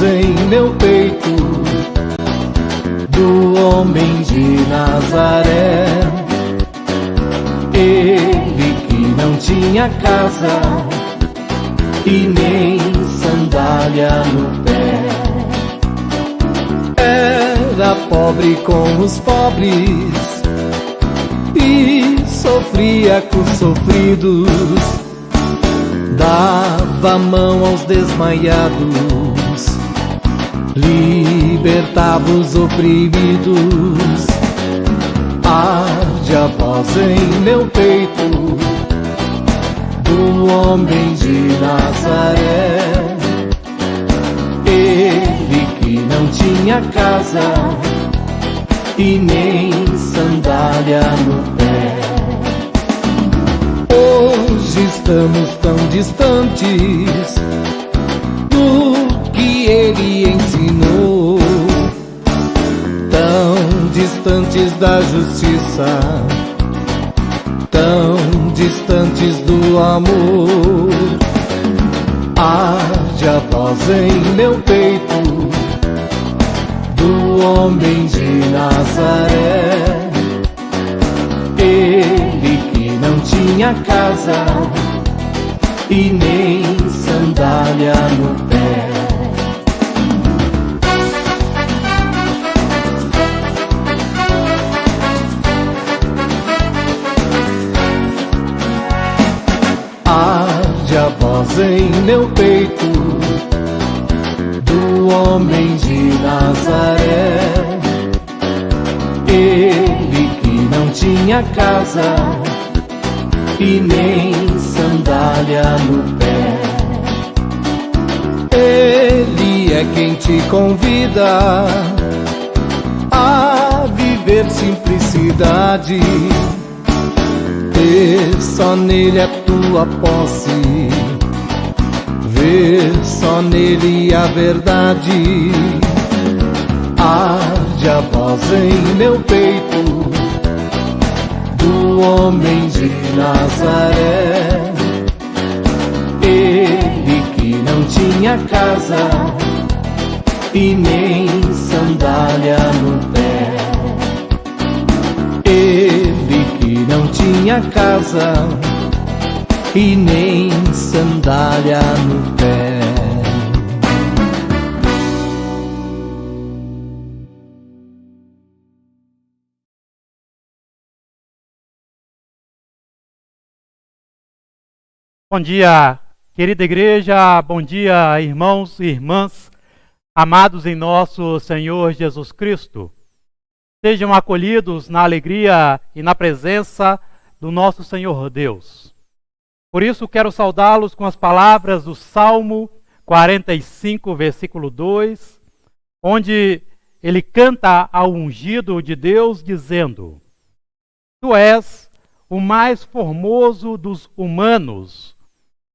em meu peito do homem de Nazaré. Ele que não tinha casa e nem sandália no pé, era pobre com os pobres e sofria com os sofridos, dava a mão aos desmaiados, libertava os oprimidos. Arde a voz em meu peito do homem de Nazaré. Ele que não tinha casa e nem sandália no pé. Hoje estamos tão distantes do que ele ensinou, tão distantes da justiça, tão distantes do amor. Arde a voz em meu peito do homem de Nazaré. Ele que não tinha casa e nem sandália no pé. Arde a voz em meu peito do homem de Nazaré. Ele que não tinha casa e nem sandália no pé. Ele é quem te convida a viver simplicidade, ter só nele a tua posse, ver só nele a verdade. Arde a voz em meu peito do homem de Nazaré. Ele que não tinha casa e nem sandália no pé. Ele que não tinha casa e nem sandália no pé. Bom dia, querida igreja, bom dia, irmãos e irmãs, amados em nosso Senhor Jesus Cristo. Sejam acolhidos na alegria e na presença do nosso Senhor Deus. Por isso quero saudá-los com as palavras do Salmo 45, versículo 2, onde ele canta ao ungido de Deus, dizendo: Tu és o mais formoso dos humanos,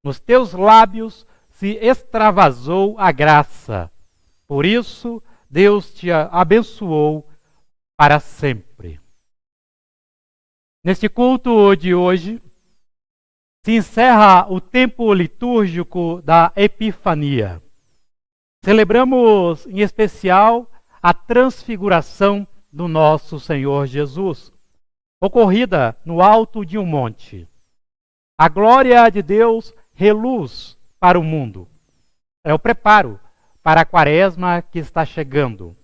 nos teus lábios se extravasou a graça. Por isso, Deus te abençoou para sempre. Neste culto de hoje, se encerra o tempo litúrgico da Epifania. Celebramos, em especial, a transfiguração do nosso Senhor Jesus, ocorrida no alto de um monte. A glória de Deus reluz para o mundo. É o preparo para a quaresma que está chegando.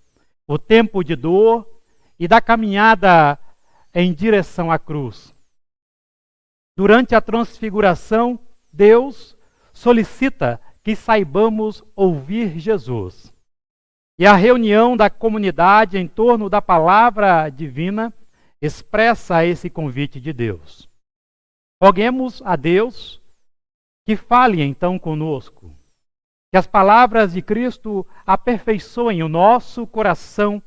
O tempo de dor e da caminhada em direção à cruz. Durante a transfiguração, Deus solicita que saibamos ouvir Jesus. E a reunião da comunidade em torno da palavra divina expressa esse convite de Deus. Roguemos a Deus que fale então conosco, que as palavras de Cristo aperfeiçoem o nosso coração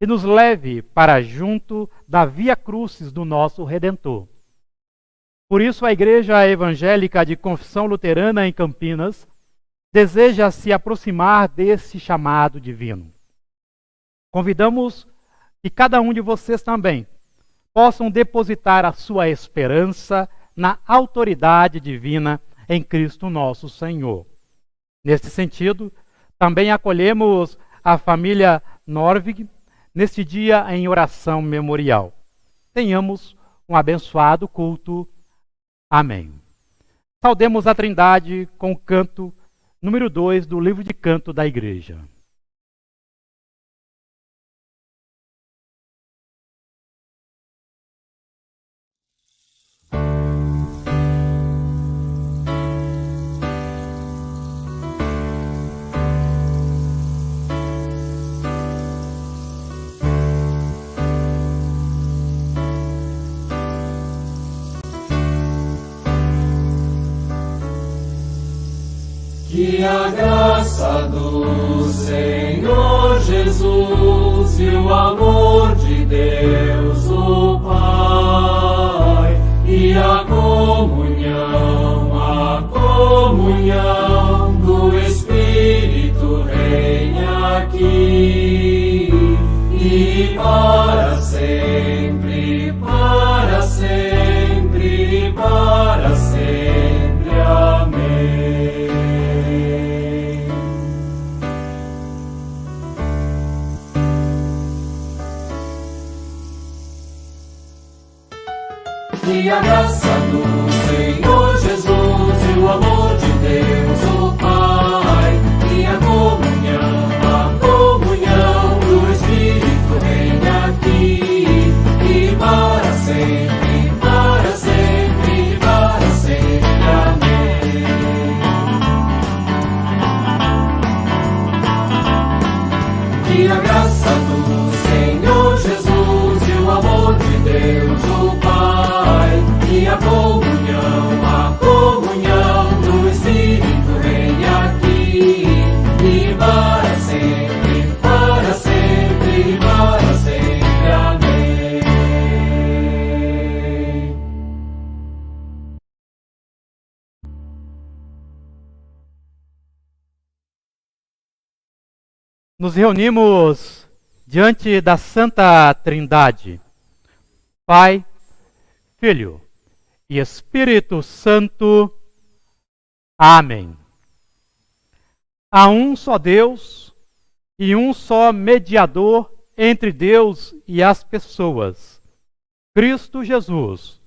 e nos leve para junto da via crucis do nosso Redentor. Por isso a Igreja Evangélica de Confissão Luterana em Campinas deseja se aproximar desse chamado divino. Convidamos que cada um de vocês também possam depositar a sua esperança na autoridade divina em Cristo nosso Senhor. Neste sentido, Também acolhemos a família Norvig neste dia em oração memorial. Tenhamos um abençoado culto. Amém. Saudemos a Trindade com o canto número 2 do livro de canto da igreja. Que a graça do Senhor Jesus e o amor de Deus o Pai e a comunhão do Espírito reine aqui e para sempre, para sempre, para sempre. Amém. Que a graça do Senhor Jesus e o amor de Deus o Pai e a comunhão do Espírito reine aqui e para sempre, para sempre, para sempre. Amém. Que a graça do Senhor Jesus e o amor de Deus o Pai e a comunhão do Espírito reine aqui e para sempre, para sempre, para sempre. Amém. Nos reunimos diante da Santa Trindade, Pai, Filho e Espírito Santo. Amém. Há um só Deus e um só mediador entre Deus e as pessoas, Cristo Jesus,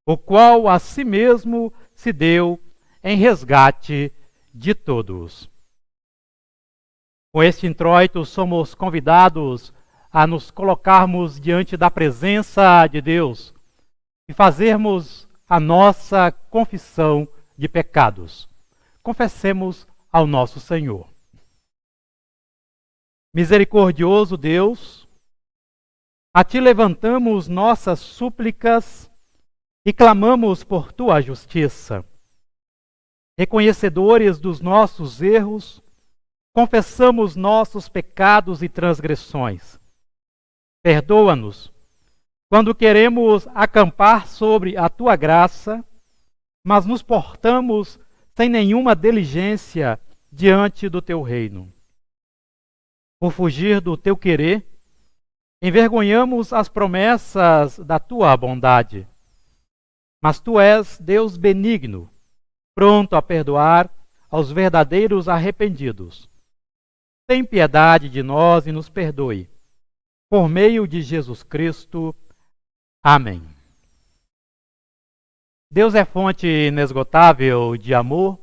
o qual a si mesmo se deu em resgate de todos. Com este introito, somos convidados a nos colocarmos diante da presença de Deus e fazermos a nossa confissão de pecados. Confessemos ao nosso Senhor. Misericordioso Deus, a Ti levantamos nossas súplicas e clamamos por Tua justiça. Reconhecedores dos nossos erros, confessamos nossos pecados e transgressões. Perdoa-nos quando queremos acampar sobre a Tua graça, mas nos portamos sem nenhuma diligência diante do Teu reino. Por fugir do Teu querer, envergonhamos as promessas da Tua bondade. Mas Tu és Deus benigno, pronto a perdoar aos verdadeiros arrependidos. Tem piedade de nós e nos perdoe. Por meio de Jesus Cristo. Amém. Deus é fonte inesgotável de amor.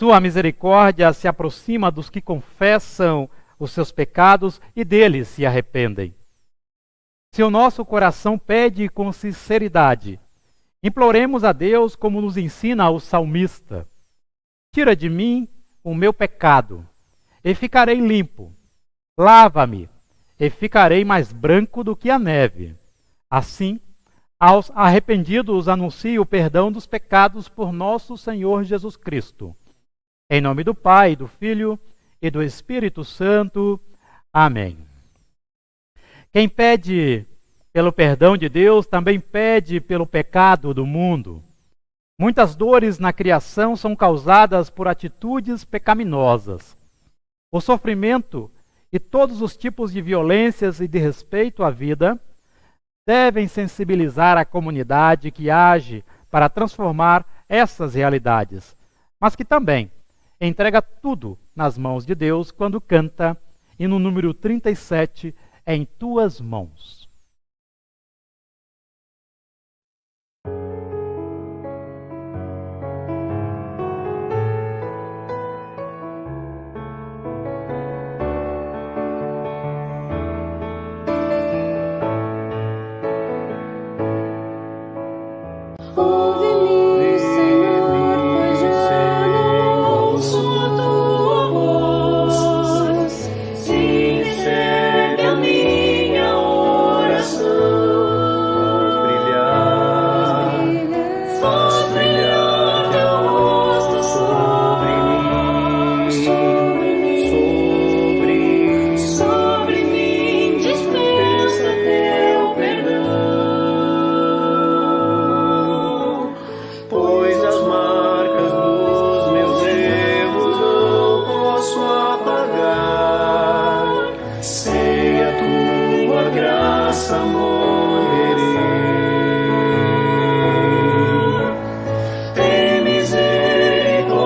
Sua misericórdia se aproxima dos que confessam os seus pecados e deles se arrependem. Se o nosso coração pede com sinceridade, imploremos a Deus como nos ensina o salmista. Tira de mim o meu pecado, e ficarei limpo. Lava-me, e ficarei mais branco do que a neve. Assim, aos arrependidos anuncio o perdão dos pecados por nosso Senhor Jesus Cristo. Em nome do Pai, do Filho e do Espírito Santo. Amém. Quem pede pelo perdão de Deus também pede pelo pecado do mundo. Muitas dores na criação são causadas por atitudes pecaminosas. O sofrimento e todos os tipos de violências e de respeito à vida devem sensibilizar a comunidade que age para transformar essas realidades, mas que também entrega tudo nas mãos de Deus quando canta, e no número 37, Em Tuas Mãos. Ouve-me, Senhor, pois já não ouço tua voz. Sim, recebe a minha oração. Faz brilhar teu rosto sobre mim, dispensa teu perdão. Pois as marcas dos meus erros não posso apagar. Sem a tua graça morrerei. Tem misericórdia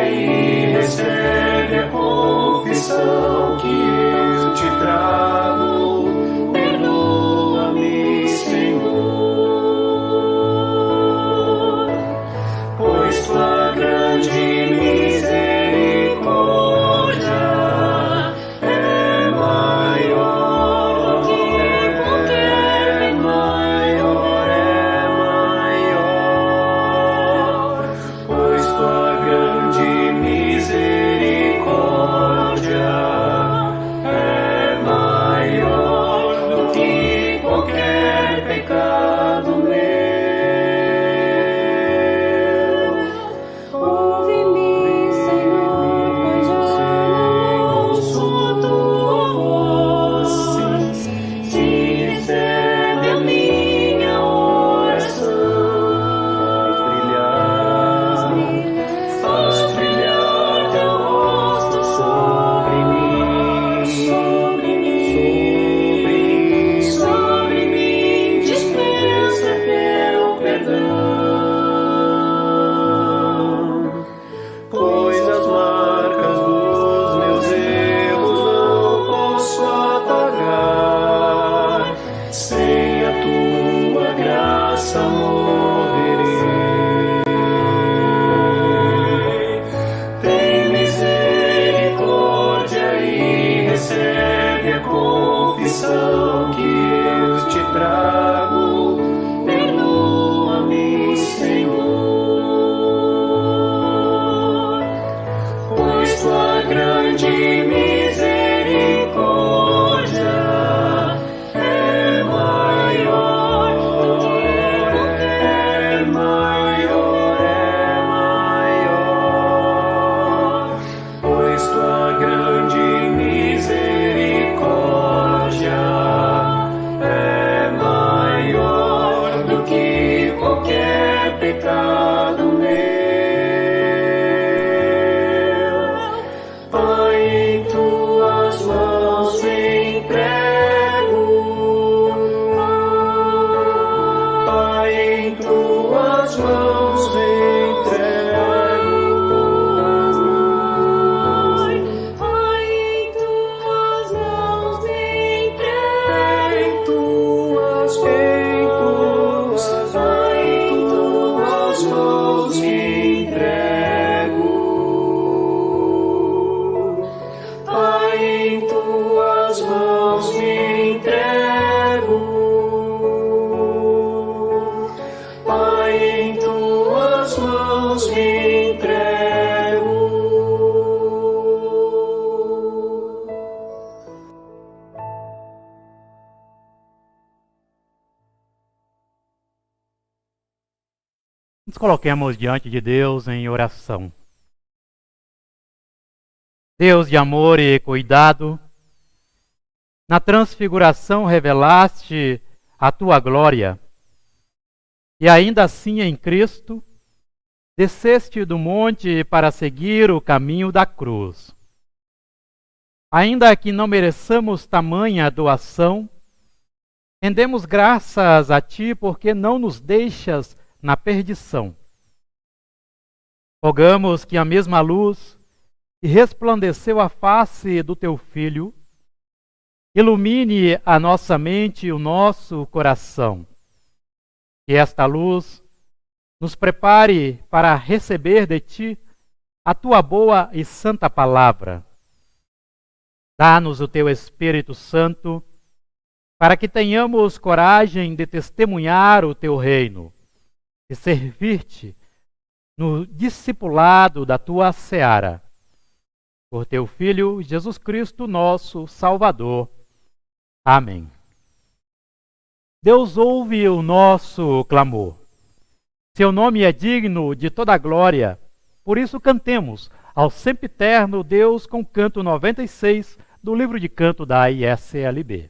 e recebe a confissão que eu te trago. Perdoa-me, Senhor, pois tua grande misericórdia é maior que qualquer maior, pois tua grande misericórdia é maior do que qualquer pecado meu. Ouve-me, Senhor, pois já não ouço tua voz. Sim, recebe a minha oração. Faz brilhar teu rosto sobre mim, dispensa teu perdão. Pois as marcas dos meus erros não posso apagar. Sem a tua graça morrerei. Tem misericórdia e recebe a confissão que eu te trago. Perdoa-me, Senhor, pois tua grande misericórdia é maior do que qualquer maior, pois tua grande misericórdia é maior do que qualquer pecado meu. Pai, em tuas mãos me entrego. Pai, em tuas mãos me entrego. Pai, em tuas mãos me entrego. Em tuas mãos me entrego. Pai, em tuas mãos me entrego. Pai, em tuas mãos me entrego. Nos coloquemos diante de Deus em oração. Deus de amor e cuidado, na transfiguração revelaste a tua glória, e ainda assim em Cristo desceste do monte para seguir o caminho da cruz. Ainda que não mereçamos tamanha doação, rendemos graças a ti porque não nos deixas na perdição. Rogamos que a mesma luz que resplandeceu a face do teu Filho ilumine a nossa mente e o nosso coração. Que esta luz nos prepare para receber de ti a tua boa e santa palavra. Dá-nos o teu Espírito Santo para que tenhamos coragem de testemunhar o teu reino e servir-te no discipulado da tua seara. Por teu Filho, Jesus Cristo, nosso Salvador. Amém. Deus ouve o nosso clamor. Seu nome é digno de toda a glória. Por isso cantemos ao sempiterno Deus com o canto 96 do livro de canto da ISLB.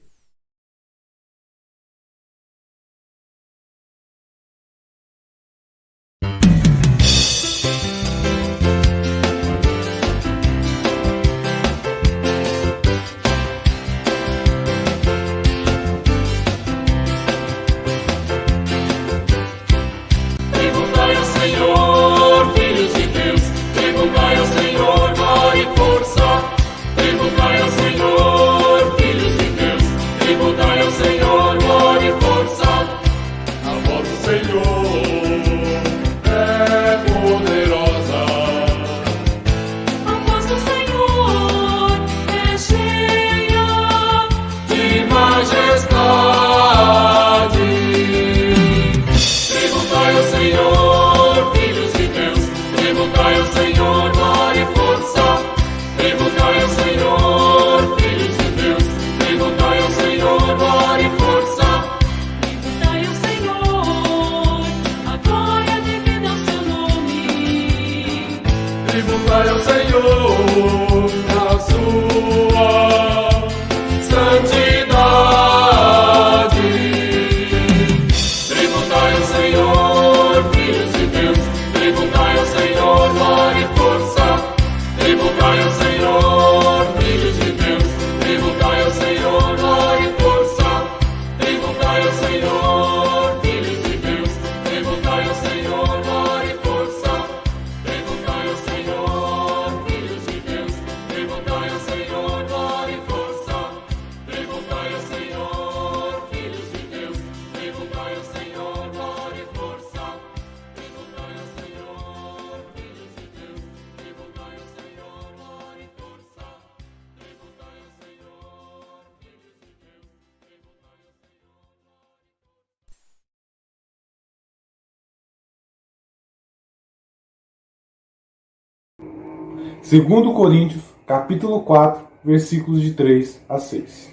Tributai ao Senhor na sua santidade. Tributai ao Senhor, filhos de Deus. Tributai ao Senhor, glória e força. Tributai ao Senhor, filhos de Deus. Tributai ao Senhor, glória e força. Tributai ao Senhor, filhos de Deus. Tributai ao Senhor, glória e força. Tributai ao Senhor, filhos de Deus. Tributai ao Senhor, glória e força. Tributai ao Senhor, filhos de Deus. Tributai ao Senhor, glória e força. Tributai ao Senhor, filhos de Deus. Tributai ao Senhor, glória e força. Tributai ao Senhor, filhos de Deus. Tributai ao Senhor. Segundo Coríntios, capítulo 4, versículos de 3 a 6.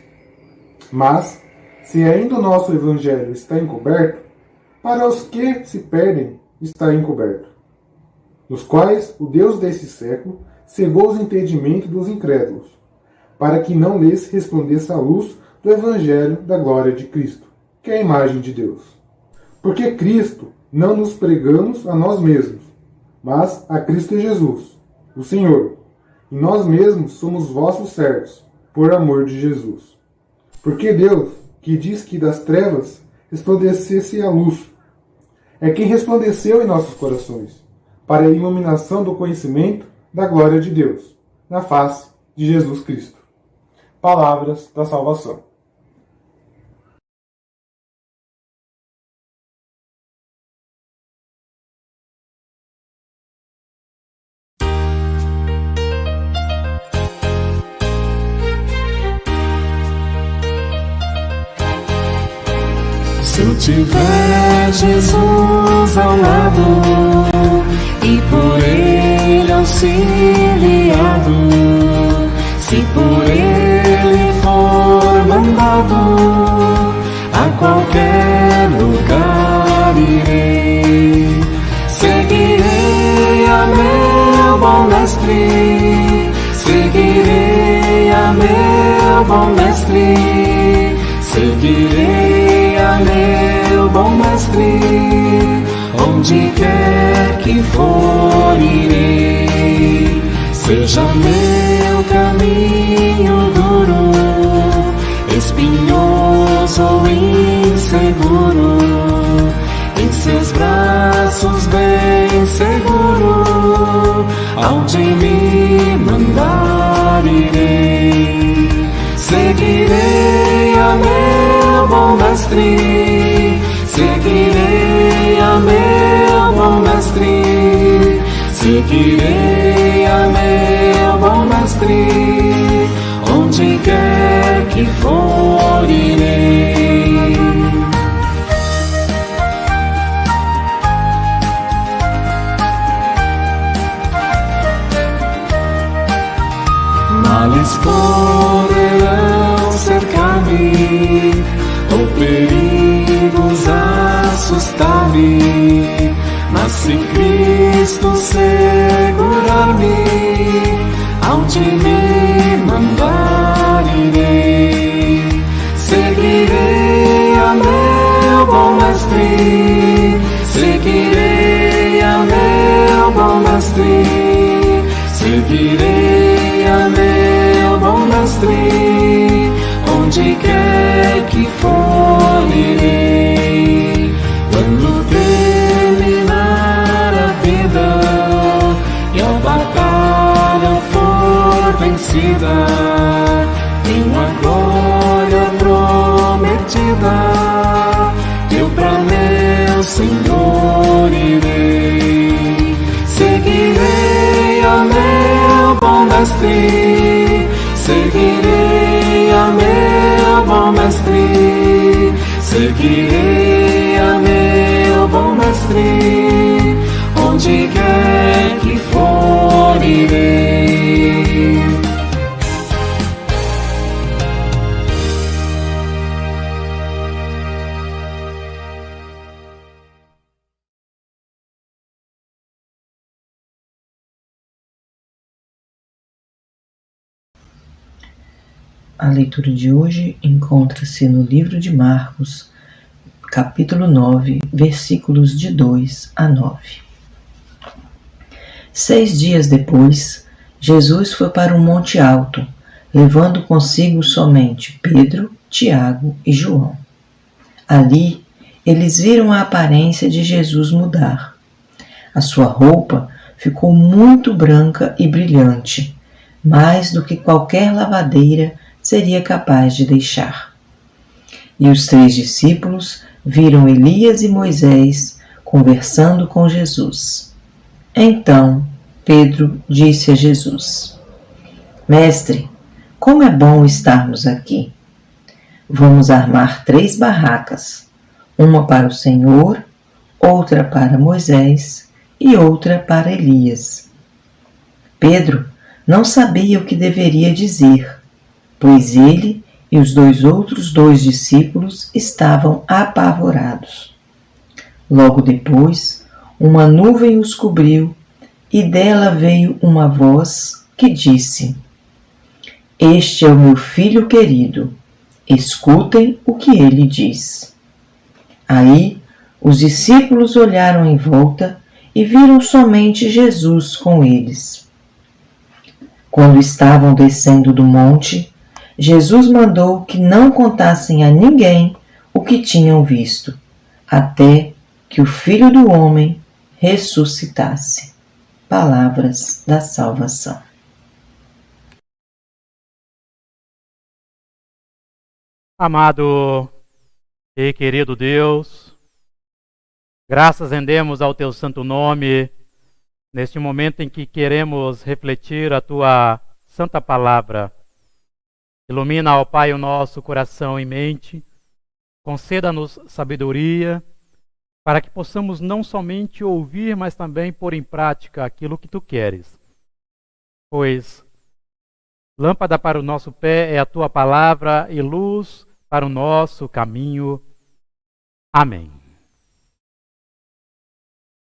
Mas, se ainda o nosso evangelho está encoberto, para os que se perdem está encoberto, nos quais o Deus desse século cegou os entendimentos dos incrédulos, para que não lhes resplandeça a luz do evangelho da glória de Cristo, que é a imagem de Deus. Porque Cristo não nos pregamos a nós mesmos, mas a Cristo Jesus, o Senhor, e nós mesmos somos vossos servos, por amor de Jesus. Porque Deus, que diz que das trevas resplandecesse a luz, é quem resplandeceu em nossos corações, para a iluminação do conhecimento da glória de Deus, na face de Jesus Cristo. Palavras da salvação. Se eu tiver Jesus ao lado e por Ele auxiliado, se por Ele for mandado, a qualquer lugar irei. Seguirei a meu bom mestre, seguirei a meu bom mestre, seguirei a meu bom mestre, onde quer que for irei. Seja meu caminho duro, espinhoso ou inseguro, em seus braços bem seguro, Onde me mandar irei, seguirei a meu bom mestre, seguirei a meu bom mestre, seguirei a meu bom mestre, onde quer que for irei. Males poderão cercar-me, ou perigos assustar-me, mas se Cristo segurar-me, aonde me mandar irei, seguirei a meu bom mestre, seguirei a meu bom mestre, seguirei a meu bom mestre, onde quer que for irei. Quando terminar a vida e a batalha for vencida, tenho a glória prometida, eu pra meu Senhor irei. Seguirei a meu bom mestre, seguirei a meu bom mestre, seguirei a meu bom mestre, onde quer que for irei. A leitura de hoje encontra-se no livro de Marcos, capítulo 9, versículos de 2 a 9. 6 dias depois, Jesus foi para um monte alto, levando consigo somente Pedro, Tiago e João. Ali, eles viram a aparência de Jesus mudar. A sua roupa ficou muito branca e brilhante, mais do que qualquer lavadeira seria capaz de deixar. E os 3 discípulos viram Elias e Moisés conversando com Jesus. Então Pedro disse a Jesus: Mestre, como é bom estarmos aqui. Vamos armar 3 barracas, uma para o Senhor, outra para Moisés e outra para Elias. Pedro não sabia o que deveria dizer, pois ele e os outros 2 discípulos estavam apavorados. Logo depois, uma nuvem os cobriu e dela veio uma voz que disse: Este é o meu filho querido, escutem o que ele diz. Aí os discípulos olharam em volta e viram somente Jesus com eles. Quando estavam descendo do monte, Jesus mandou que não contassem a ninguém o que tinham visto, até que o Filho do Homem ressuscitasse. Palavras da salvação. Amado e querido Deus, graças rendemos ao Teu santo nome, neste momento em que queremos refletir a Tua santa palavra. Ilumina, ó Pai, o nosso coração e mente, conceda-nos sabedoria, para que possamos não somente ouvir, mas também pôr em prática aquilo que Tu queres. Pois lâmpada para o nosso pé é a Tua palavra e luz para o nosso caminho. Amém.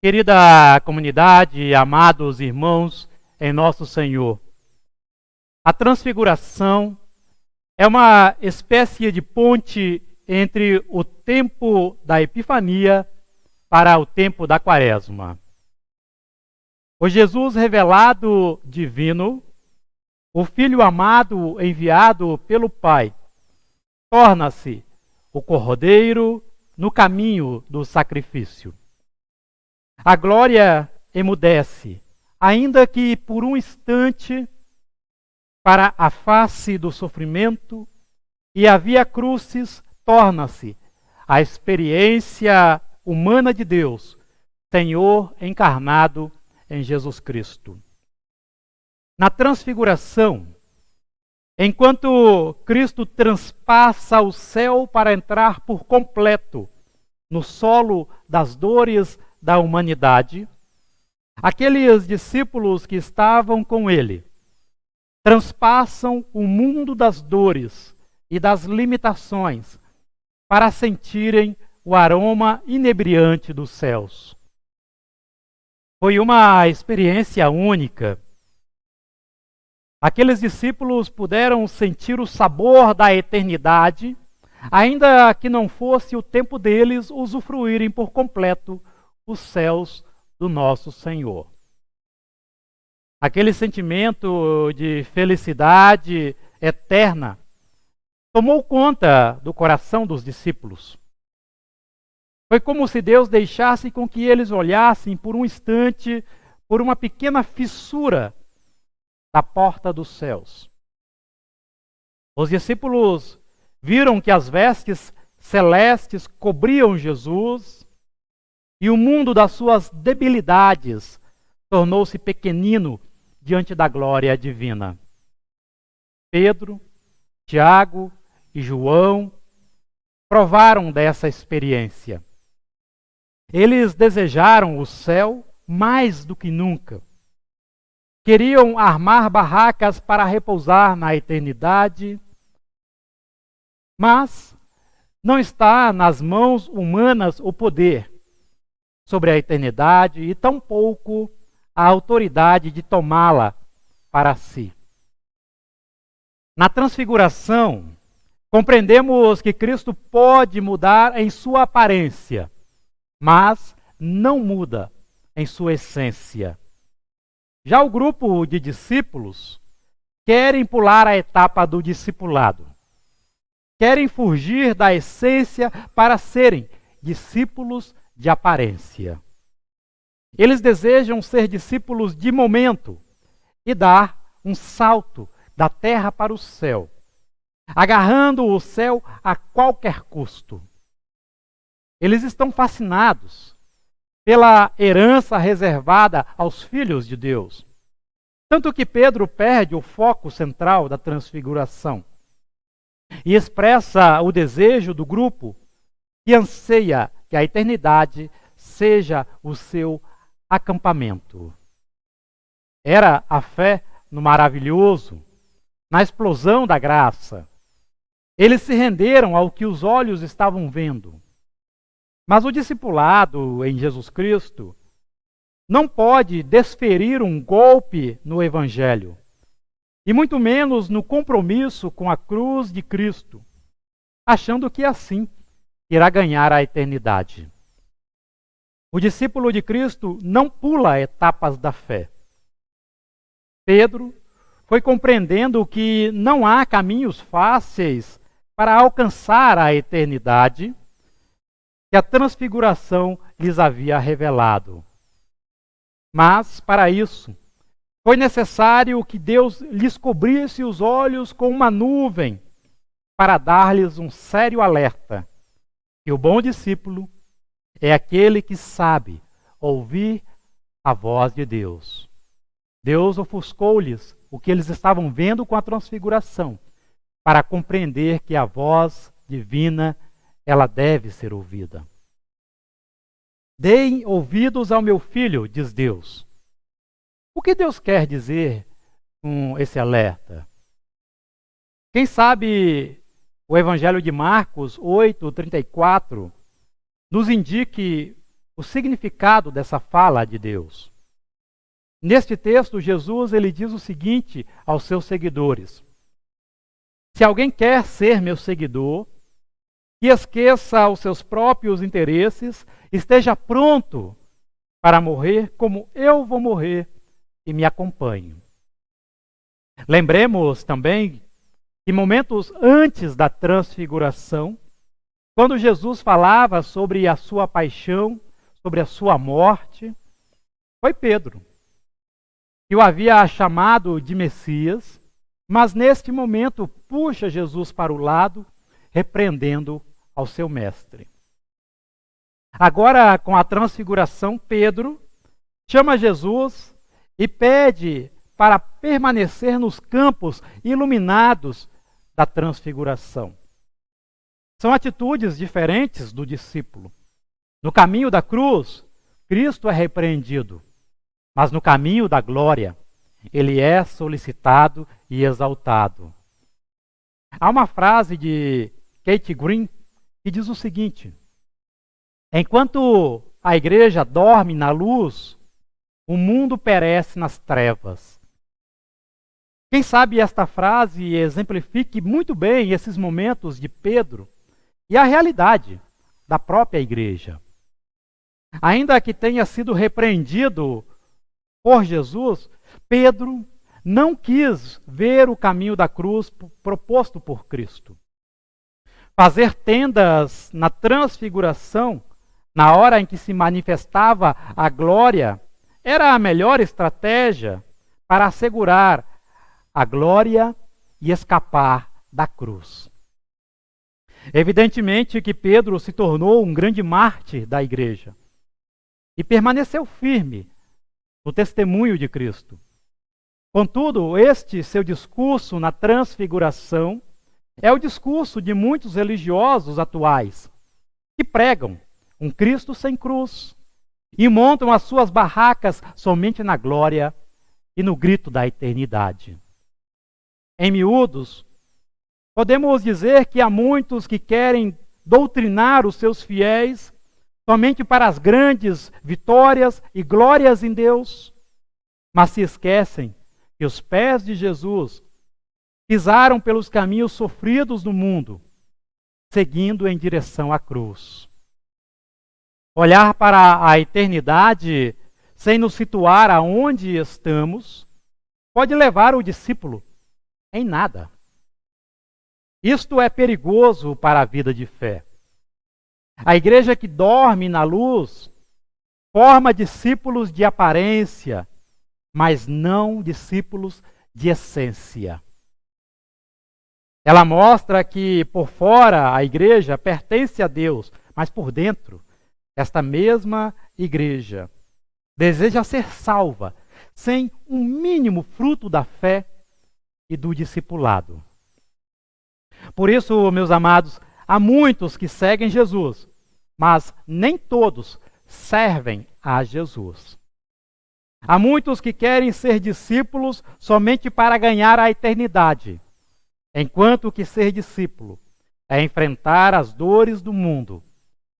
Querida comunidade, amados irmãos em nosso Senhor, a transfiguração é uma espécie de ponte entre o tempo da Epifania para o tempo da Quaresma. O Jesus revelado divino, o Filho amado enviado pelo Pai, torna-se o Cordeiro no caminho do sacrifício. A glória emudece, ainda que por um instante, para a face do sofrimento, e a via crucis torna-se a experiência humana de Deus, Senhor encarnado em Jesus Cristo. Na transfiguração, enquanto Cristo transpassa o céu para entrar por completo no solo das dores da humanidade, aqueles discípulos que estavam com ele transpassam o mundo das dores e das limitações para sentirem o aroma inebriante dos céus. Foi uma experiência única. Aqueles discípulos puderam sentir o sabor da eternidade, ainda que não fosse o tempo deles usufruírem por completo os céus do nosso Senhor. Aquele sentimento de felicidade eterna tomou conta do coração dos discípulos. Foi como se Deus deixasse com que eles olhassem por um instante por uma pequena fissura da porta dos céus. Os discípulos viram que as vestes celestes cobriam Jesus e o mundo das suas debilidades tornou-se pequenino diante da glória divina. Pedro, Tiago e João provaram dessa experiência. Eles desejaram o céu mais do que nunca. Queriam armar barracas para repousar na eternidade, mas não está nas mãos humanas o poder sobre a eternidade e tampouco a autoridade de tomá-la para si. Na transfiguração, compreendemos que Cristo pode mudar em sua aparência, mas não muda em sua essência. Já o grupo de discípulos querem pular a etapa do discipulado. Querem fugir da essência para serem discípulos de aparência. Eles desejam ser discípulos de momento e dar um salto da terra para o céu, agarrando o céu a qualquer custo. Eles estão fascinados pela herança reservada aos filhos de Deus. Tanto que Pedro perde o foco central da transfiguração e expressa o desejo do grupo que anseia que a eternidade seja o seu acampamento. Era a fé no maravilhoso, na explosão da graça. Eles se renderam ao que os olhos estavam vendo. Mas o discipulado em Jesus Cristo não pode desferir um golpe no Evangelho, e muito menos no compromisso com a cruz de Cristo, achando que assim irá ganhar a eternidade. O discípulo de Cristo não pula etapas da fé. Pedro foi compreendendo que não há caminhos fáceis para alcançar a eternidade que a transfiguração lhes havia revelado. Mas, para isso, foi necessário que Deus lhes cobrisse os olhos com uma nuvem para dar-lhes um sério alerta, que o bom discípulo é aquele que sabe ouvir a voz de Deus. Deus ofuscou-lhes o que eles estavam vendo com a transfiguração, para compreender que a voz divina ela deve ser ouvida. Deem ouvidos ao meu filho, diz Deus. O que Deus quer dizer com esse alerta? Quem sabe o Evangelho de Marcos 8:34 nos indique o significado dessa fala de Deus. Neste texto, Jesus ele diz o seguinte aos seus seguidores: se alguém quer ser meu seguidor, que esqueça os seus próprios interesses, esteja pronto para morrer como eu vou morrer e me acompanhe. Lembremos também que momentos antes da transfiguração, quando Jesus falava sobre a sua paixão, sobre a sua morte, foi Pedro que o havia chamado de Messias, mas neste momento puxa Jesus para o lado, repreendendo ao seu mestre. Agora, com a transfiguração, Pedro chama Jesus e pede para permanecer nos campos iluminados da transfiguração. São atitudes diferentes do discípulo. No caminho da cruz, Cristo é repreendido, mas no caminho da glória, ele é solicitado e exaltado. Há uma frase de Kate Green que diz o seguinte: enquanto a igreja dorme na luz, o mundo perece nas trevas. Quem sabe esta frase exemplifique muito bem esses momentos de Pedro e a realidade da própria igreja. Ainda que tenha sido repreendido por Jesus, Pedro não quis ver o caminho da cruz proposto por Cristo. Fazer tendas na transfiguração, na hora em que se manifestava a glória, era a melhor estratégia para assegurar a glória e escapar da cruz. Evidentemente que Pedro se tornou um grande mártir da igreja e permaneceu firme no testemunho de Cristo. Contudo, este seu discurso na transfiguração é o discurso de muitos religiosos atuais que pregam um Cristo sem cruz e montam as suas barracas somente na glória e no grito da eternidade. Em miúdos, podemos dizer que há muitos que querem doutrinar os seus fiéis somente para as grandes vitórias e glórias em Deus, mas se esquecem que os pés de Jesus pisaram pelos caminhos sofridos do mundo, seguindo em direção à cruz. Olhar para a eternidade sem nos situar aonde estamos pode levar o discípulo em nada. Isto é perigoso para a vida de fé. A igreja que dorme na luz forma discípulos de aparência, mas não discípulos de essência. Ela mostra que por fora a igreja pertence a Deus, mas por dentro, esta mesma igreja deseja ser salva sem um mínimo fruto da fé e do discipulado. Por isso, meus amados, há muitos que seguem Jesus, mas nem todos servem a Jesus. Há muitos que querem ser discípulos somente para ganhar a eternidade, enquanto que ser discípulo é enfrentar as dores do mundo,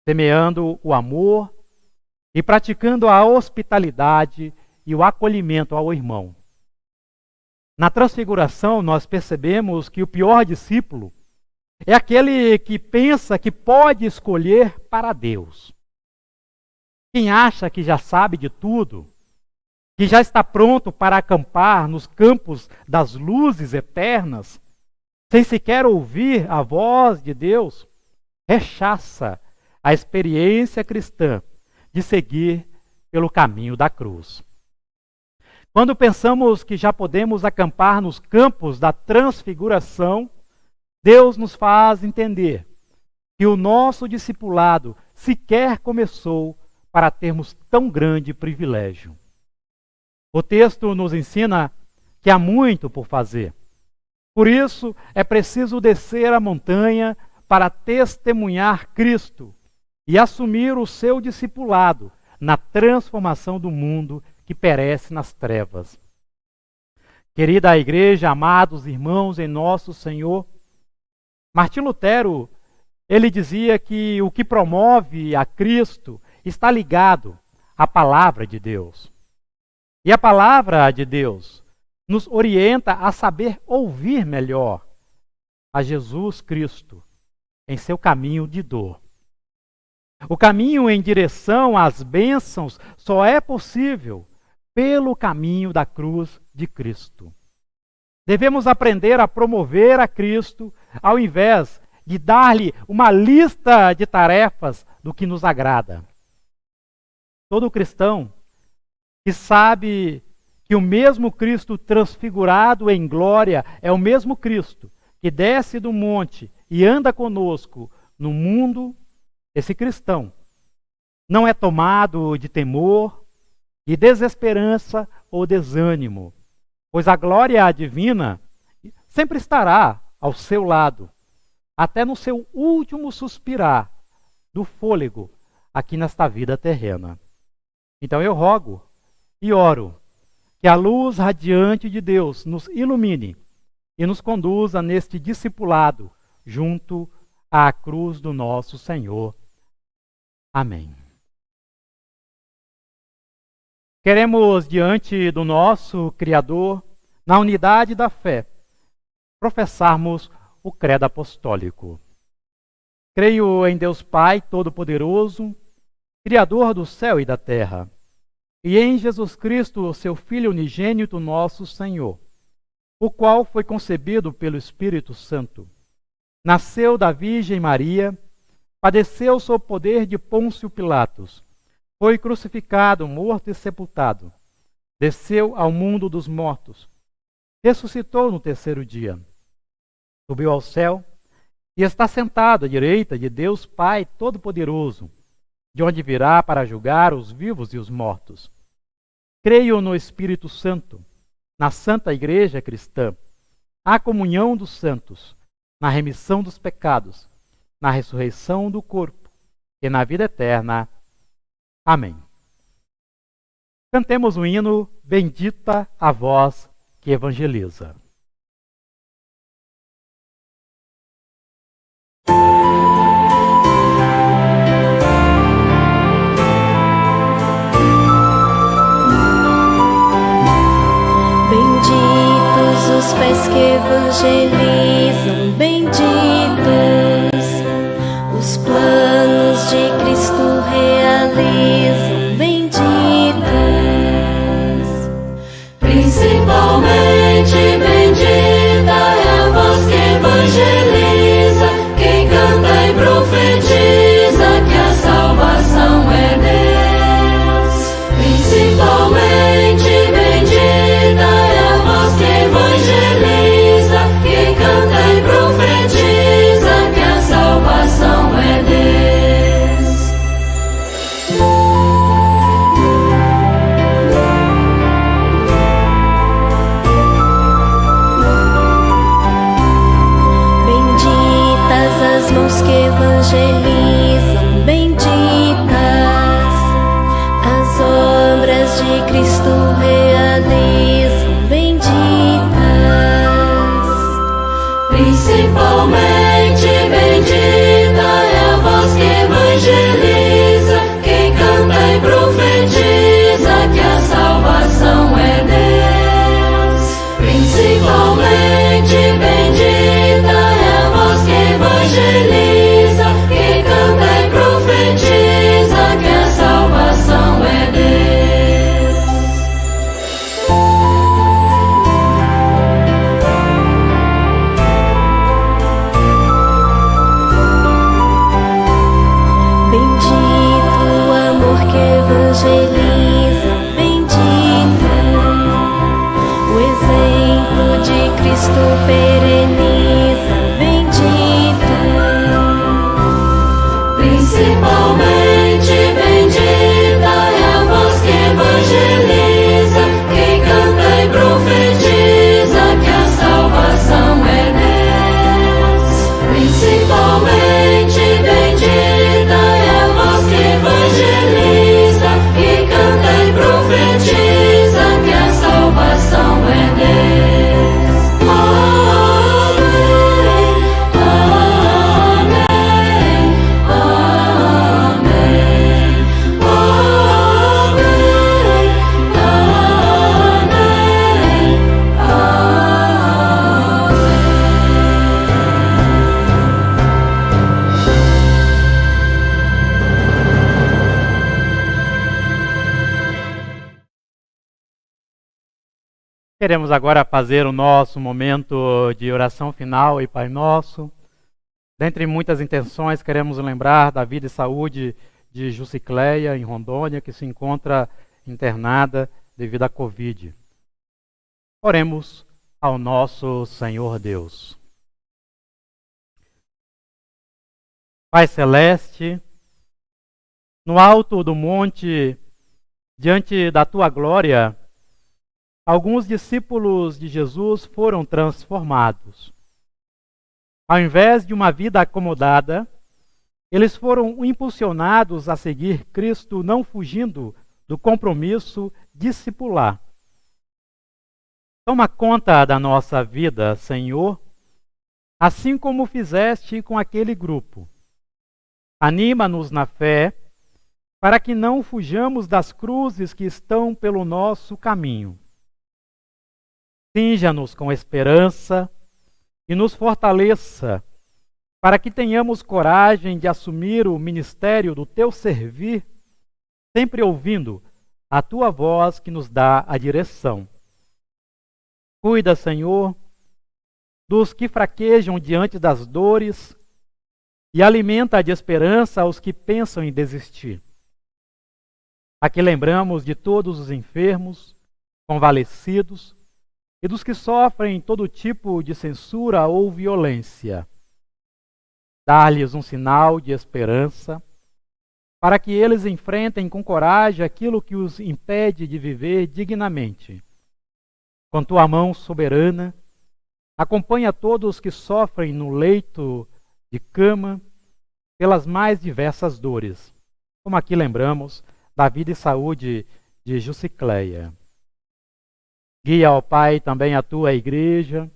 semeando o amor e praticando a hospitalidade e o acolhimento ao irmão. Na transfiguração, nós percebemos que o pior discípulo é aquele que pensa que pode escolher para Deus. Quem acha que já sabe de tudo, que já está pronto para acampar nos campos das luzes eternas, sem sequer ouvir a voz de Deus, rechaça a experiência cristã de seguir pelo caminho da cruz. Quando pensamos que já podemos acampar nos campos da transfiguração, Deus nos faz entender que o nosso discipulado sequer começou para termos tão grande privilégio. O texto nos ensina que há muito por fazer. Por isso, é preciso descer a montanha para testemunhar Cristo e assumir o seu discipulado na transformação do mundo que perece nas trevas. Querida igreja, amados irmãos em nosso Senhor, Martim Lutero, ele dizia que o que promove a Cristo está ligado à palavra de Deus. E a palavra de Deus nos orienta a saber ouvir melhor a Jesus Cristo em seu caminho de dor. O caminho em direção às bênçãos só é possível pelo caminho da cruz de Cristo. Devemos aprender a promover a Cristo ao invés de dar-lhe uma lista de tarefas do que nos agrada. Todo cristão que sabe que o mesmo Cristo transfigurado em glória é o mesmo Cristo que desce do monte e anda conosco no mundo, esse cristão não é tomado de temor, de desesperança ou desânimo, pois a glória divina sempre estará ao seu lado, até no seu último suspirar do fôlego aqui nesta vida terrena. Então eu rogo e oro que a luz radiante de Deus nos ilumine e nos conduza neste discipulado junto à cruz do nosso Senhor. Amém. Queremos, diante do nosso Criador, na unidade da fé, professarmos o credo apostólico. Creio em Deus Pai Todo-Poderoso, Criador do céu e da terra, e em Jesus Cristo, seu Filho unigênito, nosso Senhor, o qual foi concebido pelo Espírito Santo. Nasceu da Virgem Maria, padeceu sob o poder de Pôncio Pilatos, foi crucificado, morto e sepultado, desceu ao mundo dos mortos, ressuscitou no terceiro dia, subiu ao céu e está sentado à direita de Deus Pai Todo-Poderoso, de onde virá para julgar os vivos e os mortos. Creio no Espírito Santo, na Santa Igreja Cristã, na comunhão dos santos, na remissão dos pecados, na ressurreição do corpo e na vida eterna. Amém. Cantemos o hino Bendita a Voz que Evangeliza. Benditos os pés que evangelizam, benditos os planos de Cristo realizam, benditos. Principalmente bendita é a voz que evangeliza, quem canta e profetiza que a salvação é Deus. Principalmente bendita é a voz que evangeliza, quem canta e profetiza que a salvação é Deus. Benditas as mãos que evangelizam, benditas as obras de Cristo realizam, benditas. Principalmente bendita é a voz que evangeliza, quem canta e profetiza que a salvação é Deus. Principalmente bendita é a voz que evangeliza, quem canta e profetiza que a salvação é Deus. Bendito o amor que evangeliza, bendito o exemplo de Cristo pereniza, bendito. Principalmente bendita é a voz que evangeliza, quem canta e profetiza que a salvação é Deus. Principalmente bendita é a voz que evangeliza, quem canta e profetiza que a salvação é Deus. Queremos agora fazer o nosso momento de oração final e Pai Nosso. Dentre muitas intenções, queremos lembrar da vida e saúde de Jucicleia, em Rondônia, que se encontra internada devido à Covid. Oremos ao nosso Senhor Deus. Pai Celeste, no alto do monte, diante da tua glória, alguns discípulos de Jesus foram transformados. Ao invés de uma vida acomodada, eles foram impulsionados a seguir Cristo, não fugindo do compromisso discipular. Toma conta da nossa vida, Senhor, assim como fizeste com aquele grupo. Anima-nos na fé, para que não fujamos das cruzes que estão pelo nosso caminho. Cinja-nos com esperança e nos fortaleça, para que tenhamos coragem de assumir o ministério do teu servir, sempre ouvindo a tua voz que nos dá a direção. Cuida, Senhor, dos que fraquejam diante das dores e alimenta de esperança aos que pensam em desistir. Aqui lembramos de todos os enfermos, convalescidos e dos que sofrem todo tipo de censura ou violência. Dar-lhes um sinal de esperança, para que eles enfrentem com coragem aquilo que os impede de viver dignamente. Com tua mão soberana, acompanha todos que sofrem no leito de cama pelas mais diversas dores, como aqui lembramos da vida e saúde de Jusicleia. Guia, ó Pai, também a tua igreja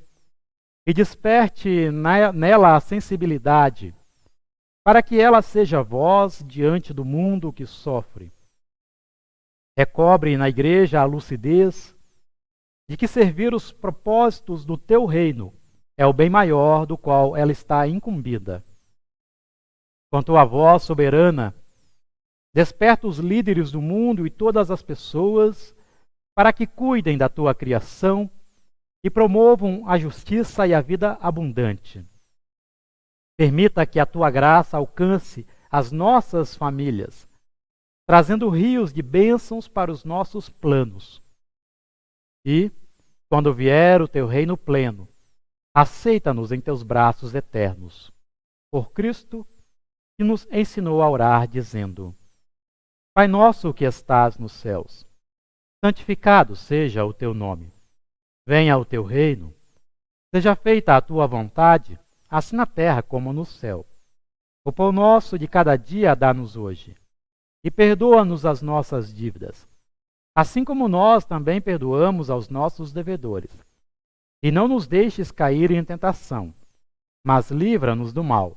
e desperte nela a sensibilidade, para que ela seja voz diante do mundo que sofre. Recobre na igreja a lucidez de que servir os propósitos do teu reino é o bem maior do qual ela está incumbida. Com tua voz soberana, desperta os líderes do mundo e todas as pessoas para que cuidem da tua criação e promovam a justiça e a vida abundante. Permita que a tua graça alcance as nossas famílias, trazendo rios de bênçãos para os nossos planos. E, quando vier o teu reino pleno, aceita-nos em teus braços eternos. Por Cristo, que nos ensinou a orar, dizendo: Pai nosso que estás nos céus, santificado seja o teu nome. Venha o teu reino, seja feita a tua vontade, assim na terra como no céu. O pão nosso de cada dia dá-nos hoje, e perdoa-nos as nossas dívidas, assim como nós também perdoamos aos nossos devedores. E não nos deixes cair em tentação, mas livra-nos do mal,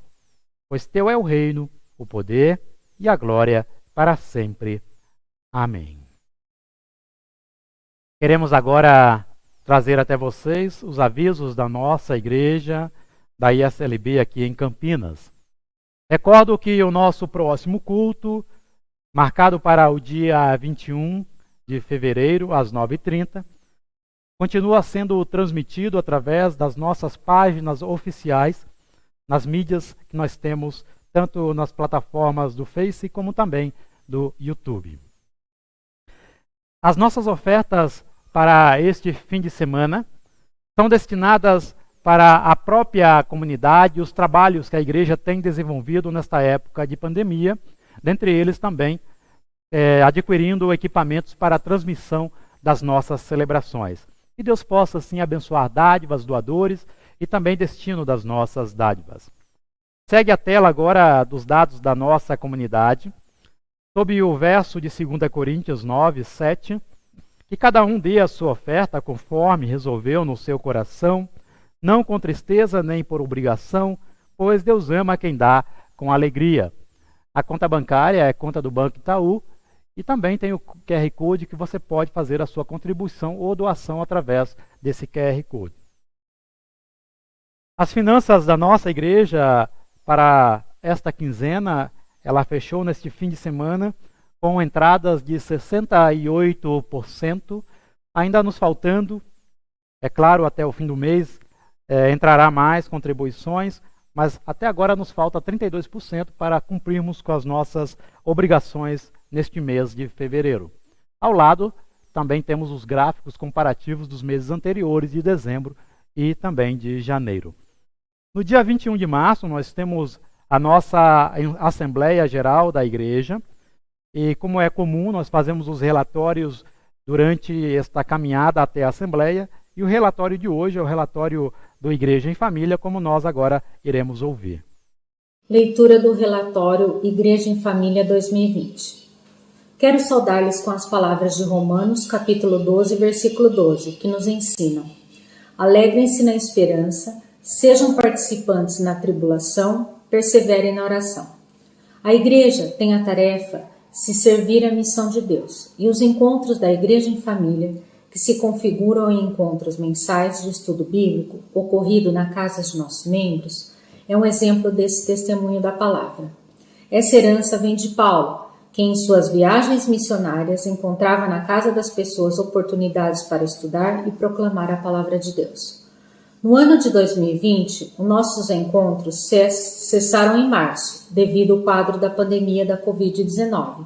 pois teu é o reino, o poder e a glória para sempre. Amém. Queremos agora trazer até vocês os avisos da nossa igreja, da ISLB aqui em Campinas. Recordo que o nosso próximo culto, marcado para o dia 21 de fevereiro, às 9h30, continua sendo transmitido através das nossas páginas oficiais, nas mídias que nós temos, tanto nas plataformas do Face como também do YouTube. As nossas ofertas para este fim de semana são destinadas para a própria comunidade e os trabalhos que a igreja tem desenvolvido nesta época de pandemia, dentre eles também adquirindo equipamentos para a transmissão das nossas celebrações. Que Deus possa, assim, abençoar dádivas, doadores e também destino das nossas dádivas. Segue a tela agora dos dados da nossa comunidade, sob o verso de 2 Coríntios 9, 7, que cada um dê a sua oferta conforme resolveu no seu coração, não com tristeza nem por obrigação, pois Deus ama quem dá com alegria. A conta bancária é a conta do Banco Itaú e também tem o QR Code que você pode fazer a sua contribuição ou doação através desse QR Code. As finanças da nossa igreja para esta quinzena, ela fechou neste fim de semana com entradas de 68%, ainda nos faltando, é claro, até o fim do mês entrará mais contribuições, mas até agora nos falta 32% para cumprirmos com as nossas obrigações neste mês de fevereiro. Ao lado também temos os gráficos comparativos dos meses anteriores, de dezembro e também de janeiro. No dia 21 de março, nós temos a nossa Assembleia Geral da Igreja, e como é comum, nós fazemos os relatórios durante esta caminhada até a Assembleia, e o relatório de hoje é o relatório do Igreja em Família, como nós agora iremos ouvir. Leitura do relatório Igreja em Família 2020. Quero saudar-lhes com as palavras de Romanos, capítulo 12, versículo 12, que nos ensinam: alegrem-se na esperança, sejam participantes na tribulação, perseverem na oração. A Igreja tem a tarefa de se servir à missão de Deus, e os encontros da Igreja em Família, que se configuram em encontros mensais de estudo bíblico, ocorrido na casa de nossos membros, é um exemplo desse testemunho da palavra. Essa herança vem de Paulo, que em suas viagens missionárias encontrava na casa das pessoas oportunidades para estudar e proclamar a palavra de Deus. No ano de 2020, os nossos encontros cessaram em março, devido ao quadro da pandemia da Covid-19,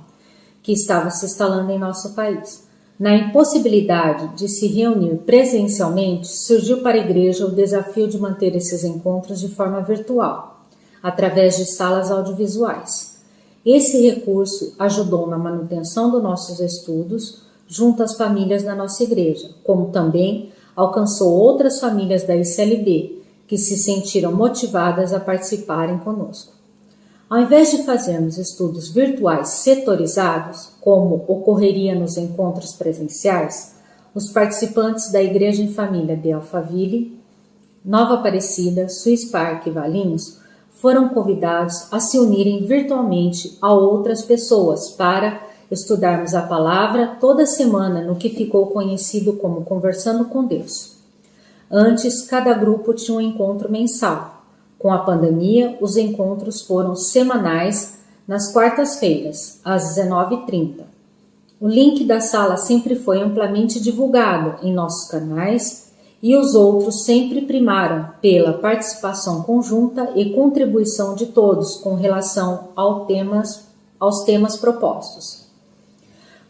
que estava se instalando em nosso país. Na impossibilidade de se reunir presencialmente, surgiu para a igreja o desafio de manter esses encontros de forma virtual, através de salas audiovisuais. Esse recurso ajudou na manutenção dos nossos estudos junto às famílias da nossa igreja, como também alcançou outras famílias da ICLB, que se sentiram motivadas a participarem conosco. Ao invés de fazermos estudos virtuais setorizados, como ocorreria nos encontros presenciais, os participantes da Igreja em Família de Alphaville, Nova Aparecida, Swiss Park e Valinhos foram convidados a se unirem virtualmente a outras pessoas para estudarmos a palavra toda semana no que ficou conhecido como Conversando com Deus. Antes, cada grupo tinha um encontro mensal. Com a pandemia, os encontros foram semanais nas quartas-feiras, às 19h30. O link da sala sempre foi amplamente divulgado em nossos canais e os outros sempre primaram pela participação conjunta e contribuição de todos com relação aos temas propostos.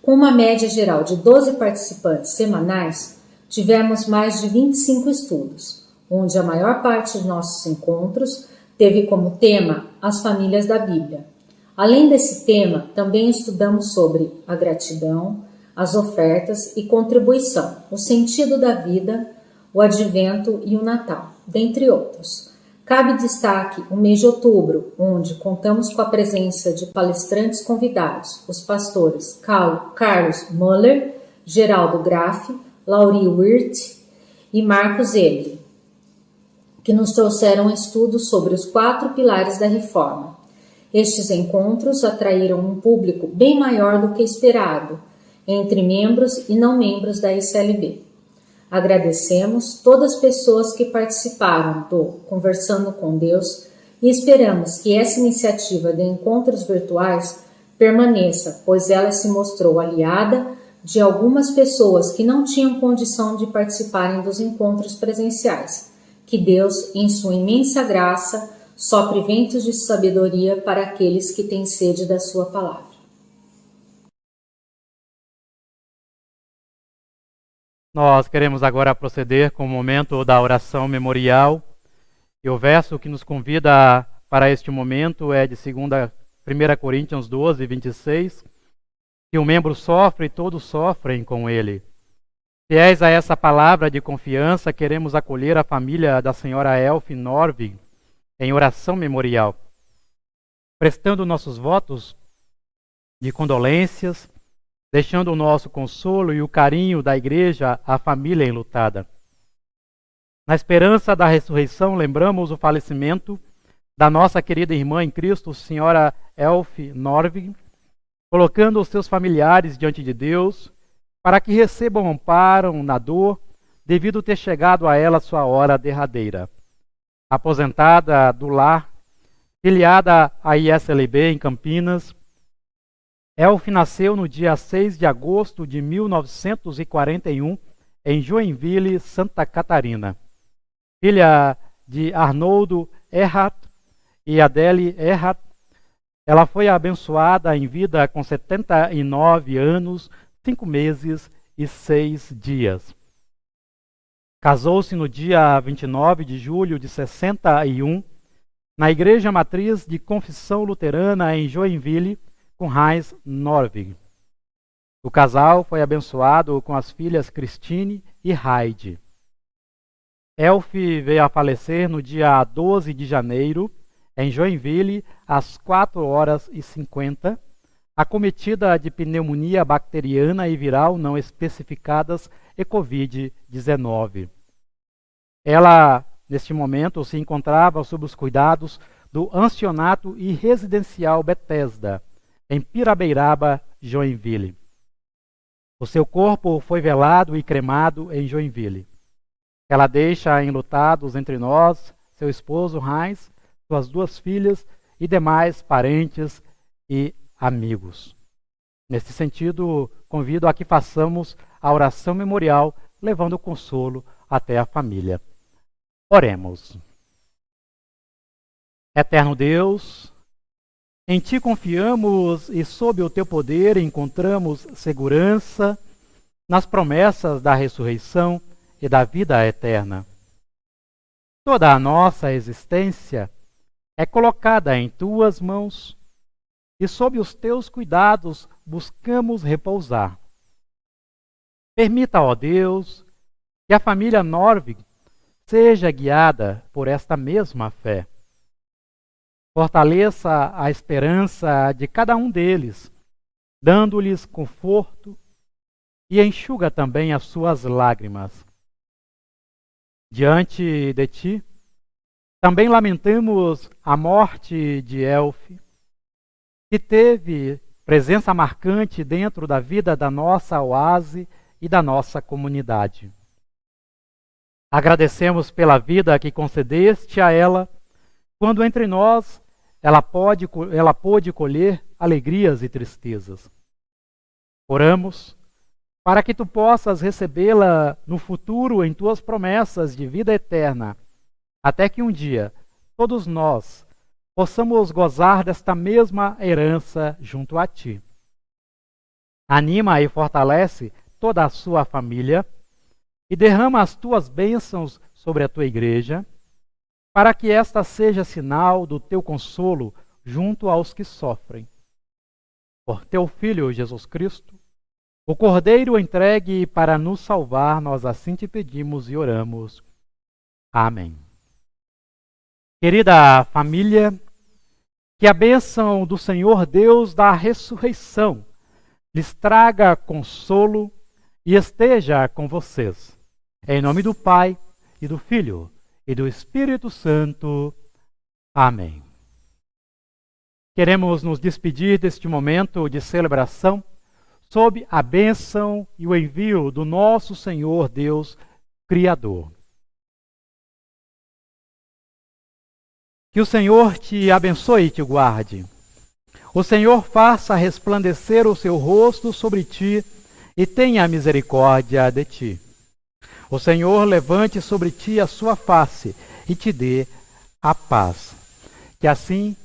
Com uma média geral de 12 participantes semanais, tivemos mais de 25 estudos, onde a maior parte de nossos encontros teve como tema as famílias da Bíblia. Além desse tema, também estudamos sobre a gratidão, as ofertas e contribuição, o sentido da vida, o advento e o Natal, dentre outros. Cabe destaque o mês de outubro, onde contamos com a presença de palestrantes convidados, os pastores Carlos Müller, Geraldo Graff, Laurie Wirth e Marcos Egli, que nos trouxeram estudos sobre os 4 pilares da reforma. Estes encontros atraíram um público bem maior do que esperado, entre membros e não membros da ICLB. Agradecemos todas as pessoas que participaram do Conversando com Deus e esperamos que essa iniciativa de encontros virtuais permaneça, pois ela se mostrou aliada de algumas pessoas que não tinham condição de participarem dos encontros presenciais. Que Deus, em sua imensa graça, sopre ventos de sabedoria para aqueles que têm sede da sua palavra. Nós queremos agora proceder com o momento da oração memorial. E o verso que nos convida para este momento é de 1 Coríntios 12, 26. Que o membro sofre e todos sofrem com ele. Fiéis a essa palavra de confiança, queremos acolher a família da senhora Elfie Norvig em oração memorial, prestando nossos votos de condolências, deixando o nosso consolo e o carinho da igreja à família enlutada. Na esperança da ressurreição, lembramos o falecimento da nossa querida irmã em Cristo, senhora Elfie Norvig, colocando os seus familiares diante de Deus, para que recebam amparo na dor, devido ter chegado a ela sua hora derradeira. Aposentada do lar, filiada à ISLB em Campinas, Elfie nasceu no dia 6 de agosto de 1941, em Joinville, Santa Catarina. Filha de Arnoldo Erhardt e Adele Erhardt, ela foi abençoada em vida com 79 anos, 5 meses 6 dias. Casou-se no dia 29 de julho de 61, na Igreja Matriz de Confissão Luterana em Joinville, com Heinz Norvig. O casal foi abençoado com as filhas Christine e Heidi. Elfi veio a falecer no dia 12 de janeiro, em Joinville, às 4h50, acometida de pneumonia bacteriana e viral não especificadas e Covid-19. Ela, neste momento, se encontrava sob os cuidados do Ancionato e Residencial Bethesda, em Pirabeiraba, Joinville. O seu corpo foi velado e cremado em Joinville. Ela deixa enlutados entre nós seu esposo Heinz, suas 2 filhas e demais parentes e amigos. Nesse sentido, convido a que façamos a oração memorial, levando consolo até a família. Oremos. Eterno Deus, em Ti confiamos e sob o Teu poder encontramos segurança nas promessas da ressurreição e da vida eterna. Toda a nossa existência é colocada em Tuas mãos e sob os Teus cuidados buscamos repousar. Permita, ó Deus, que a família Norvig seja guiada por esta mesma fé. Fortaleça a esperança de cada um deles, dando-lhes conforto e enxuga também as suas lágrimas. Diante de Ti, também lamentamos a morte de Elfi, que teve presença marcante dentro da vida da nossa oase e da nossa comunidade. Agradecemos pela vida que concedeste a ela, quando entre nós ela pôde colher alegrias e tristezas. Oramos para que Tu possas recebê-la no futuro em Tuas promessas de vida eterna, até que um dia todos nós possamos gozar desta mesma herança junto a Ti. Anima e fortalece toda a sua família e derrama as Tuas bênçãos sobre a Tua igreja, para que esta seja sinal do Teu consolo junto aos que sofrem. Por Teu Filho Jesus Cristo, o Cordeiro entregue para nos salvar, nós assim Te pedimos e oramos. Amém. Querida família, que a bênção do Senhor Deus da ressurreição lhes traga consolo e esteja com vocês. Em nome do Pai, e do Filho, e do Espírito Santo. Amém. Queremos nos despedir deste momento de celebração sob a bênção e o envio do nosso Senhor Deus Criador. Que o Senhor te abençoe e te guarde. O Senhor faça resplandecer o seu rosto sobre ti e tenha misericórdia de ti. O Senhor levante sobre ti a sua face e te dê a paz. Que assim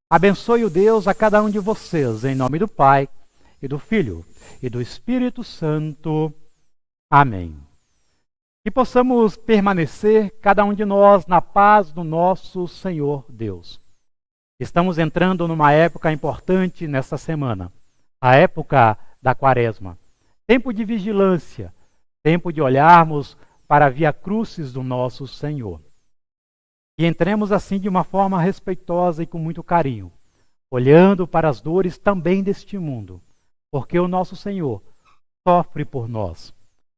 abençoe o Deus a cada um de vocês, em nome do Pai, e do Filho, e do Espírito Santo. Amém. Que possamos permanecer, cada um de nós, na paz do nosso Senhor Deus. Estamos entrando numa época importante nesta semana, a época da Quaresma. Tempo de vigilância, tempo de olharmos para a via crucis do nosso Senhor. E entremos assim de uma forma respeitosa e com muito carinho, olhando para as dores também deste mundo, porque o nosso Senhor sofre por nós.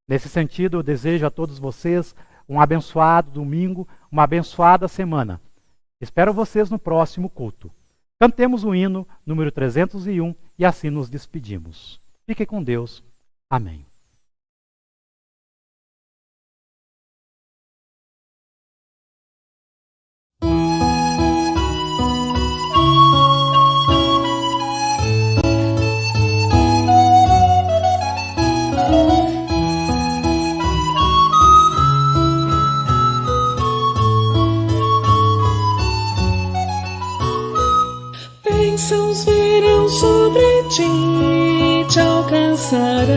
Nesse sentido, eu desejo a todos vocês um abençoado domingo, uma abençoada semana. Espero vocês no próximo culto. Cantemos o hino número 301 e assim nos despedimos. Fique com Deus. Amém. Bênçãos virão sobre ti, te alcançarão,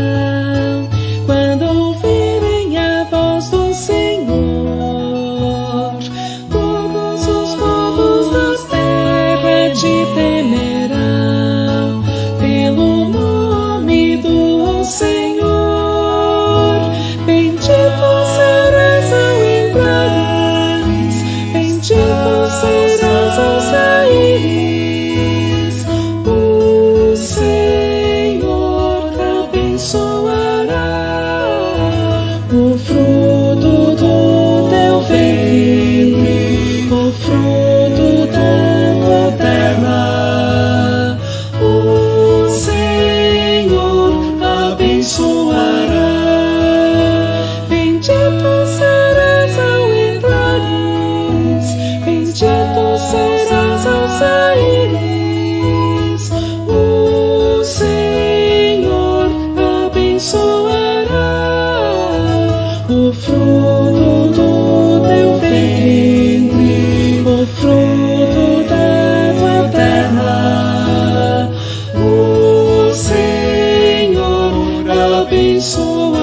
sou